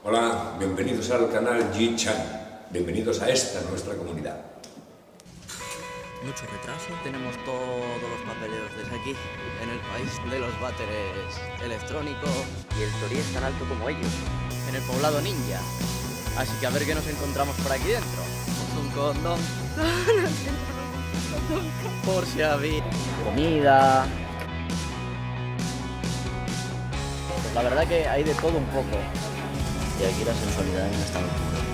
Hola, bienvenidos al canal G-Chan. Bienvenidos a esta nuestra comunidad. Mucho retraso. Tenemos todos los papeleos desde aquí, en el país de los váteres electrónicos. Y el Torí es tan alto como ellos. En el poblado ninja. Así que a ver qué nos encontramos por aquí dentro. Un condón. Por si había comida. Pues la verdad que hay de todo un poco. Y aquí la sensualidad en esta altura.